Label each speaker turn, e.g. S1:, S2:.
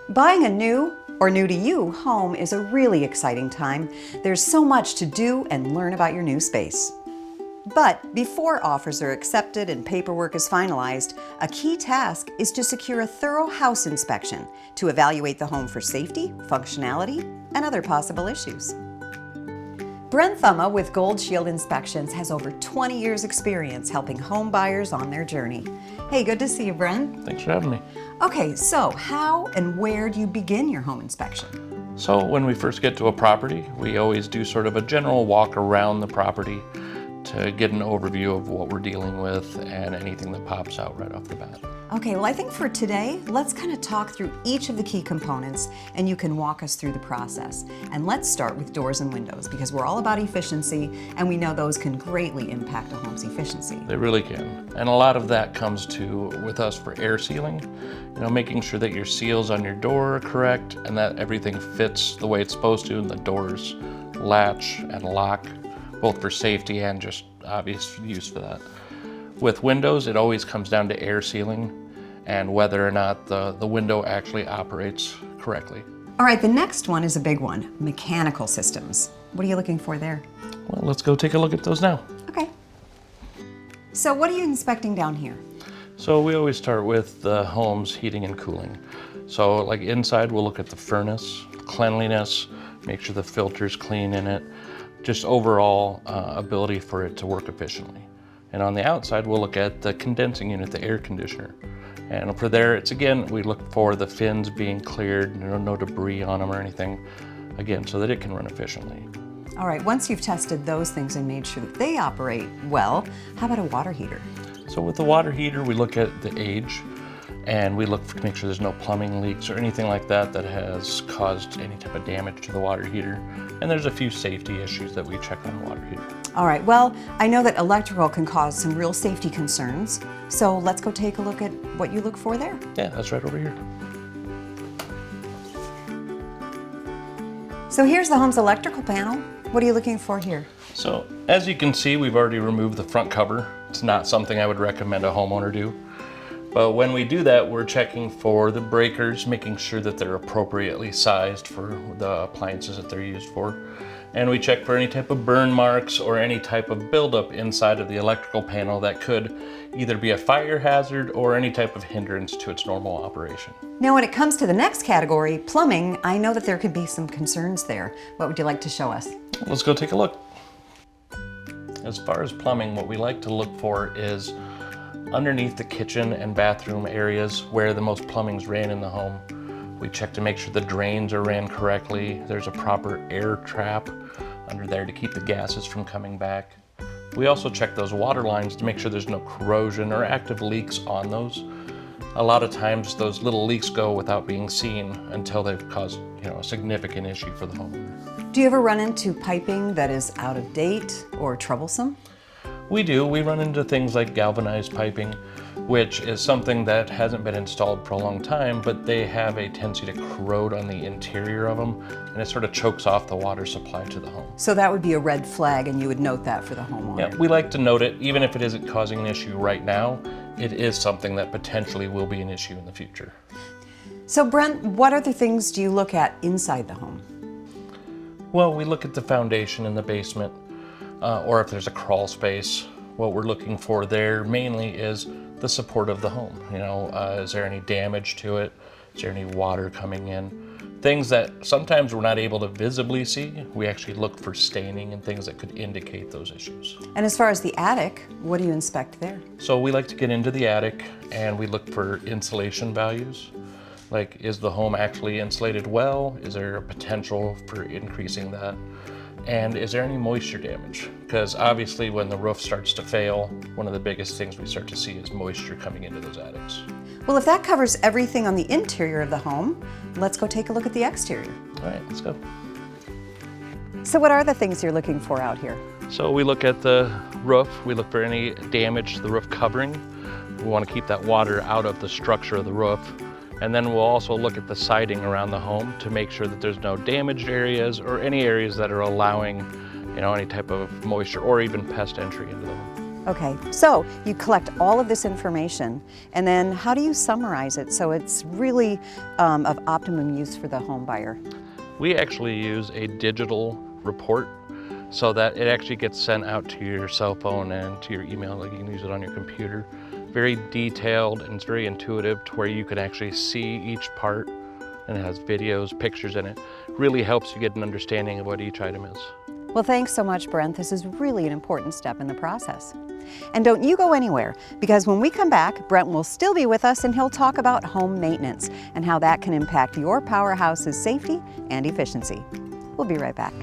S1: Buying a new or new to you home is a really exciting time. There's so much to do and learn about your new space. But before offers are accepted and paperwork is finalized, a key task is to secure a thorough house inspection to evaluate the home for safety, functionality, and other possible issues. Brent Thumma with Gold Shield Inspections has over 20 years experience helping home buyers on their journey. Hey, good to see you, Brent.
S2: Thanks for having me.
S1: Okay, so how and where do you begin your home inspection?
S2: So when we first get to a property, we always do sort of a general walk around the property to get an overview of what we're dealing with and anything that pops out right off the bat.
S1: Okay, well I think for today, let's kind of talk through each of the key components and you can walk us through the process. And let's start with doors and windows because we're all about efficiency and we know those can greatly impact a home's efficiency.
S2: They really can. And a lot of that comes with us for air sealing, making sure that your seals on your door are correct and that everything fits the way it's supposed to and the doors latch and lock, both for safety and just obvious use for that. With windows, it always comes down to air sealing and whether or not the window actually operates correctly.
S1: All right, the next one is a big one, mechanical systems. What are you looking for there?
S2: Well, let's go take a look at those now.
S1: Okay. So what are you inspecting down here?
S2: So we always start with the home's heating and cooling. So like inside, we'll look at the furnace, cleanliness, make sure the filter's clean in it, just overall ability for it to work efficiently. And on the outside, we'll look at the condensing unit, the air conditioner. And for there, it's again, we look for the fins being cleared, no debris on them or anything, again, so that it can run efficiently.
S1: All right, once you've tested those things and made sure that they operate well, how about a water heater?
S2: So with the water heater, we look at the age and we look to make sure there's no plumbing leaks or anything like that that has caused any type of damage to the water heater. And there's a few safety issues that we check on the water heater.
S1: All right, well, I know that electrical can cause some real safety concerns, so let's go take a look at what you look for there.
S2: Yeah, that's right over here.
S1: So here's the home's electrical panel. What are you looking for here?
S2: So as you can see, we've already removed the front cover. It's not something I would recommend a homeowner do. But when we do that, we're checking for the breakers, making sure that they're appropriately sized for the appliances that they're used for. And we check for any type of burn marks or any type of buildup inside of the electrical panel that could either be a fire hazard or any type of hindrance to its normal operation.
S1: Now, when it comes to the next category, plumbing, I know that there could be some concerns there. What would you like to show us?
S2: Let's go take a look. As far as plumbing, what we like to look for is underneath the kitchen and bathroom areas where the most plumbing's ran in the home. We check to make sure the drains are ran correctly. There's a proper air trap under there to keep the gases from coming back. We also check those water lines to make sure there's no corrosion or active leaks on those. A lot of times those little leaks go without being seen until they've caused a significant issue for the homeowner.
S1: Do you ever run into piping that is out of date or troublesome?
S2: We do. We run into things like galvanized piping, which is something that hasn't been installed for a long time, but they have a tendency to corrode on the interior of them, and it sort of chokes off the water supply to the home.
S1: So that would be a red flag, and you would note that for the homeowner.
S2: Yeah, we like to note it, even if it isn't causing an issue right now, it is something that potentially will be an issue in the future.
S1: So Brent, what other things do you look at inside the home?
S2: Well, we look at the foundation in the basement, or if there's a crawl space. What we're looking for there mainly is the support of the home. Is there any damage to it? Is there any water coming in? Things that sometimes we're not able to visibly see. We actually look for staining and things that could indicate those issues.
S1: And as far as the attic, what do you inspect there?
S2: So we like to get into the attic and we look for insulation values. Like, is the home actually insulated well? Is there a potential for increasing that? And is there any moisture damage? Because obviously when the roof starts to fail, one of the biggest things we start to see is moisture coming into those attics.
S1: Well, if that covers everything on the interior of the home, let's go take a look at the exterior.
S2: All right, let's go.
S1: So what are the things you're looking for out here?
S2: So we look at the roof. We look for any damage to the roof covering. We want to keep that water out of the structure of the roof. And then we'll also look at the siding around the home to make sure that there's no damaged areas or any areas that are allowing, any type of moisture or even pest entry into the home.
S1: Okay, so you collect all of this information, and then how do you summarize it so it's really of optimum use for the home buyer?
S2: We actually use a digital report so that it actually gets sent out to your cell phone and to your email, like you can use it on your computer. Very detailed, and it's very intuitive to where you can actually see each part, and it has videos, pictures in it. Really helps you get an understanding of what each item is.
S1: Well, thanks so much, Brent. This is really an important step in the process. And don't you go anywhere, because when we come back, Brent will still be with us and he'll talk about home maintenance and how that can impact your PowerHouse's safety and efficiency. We'll be right back.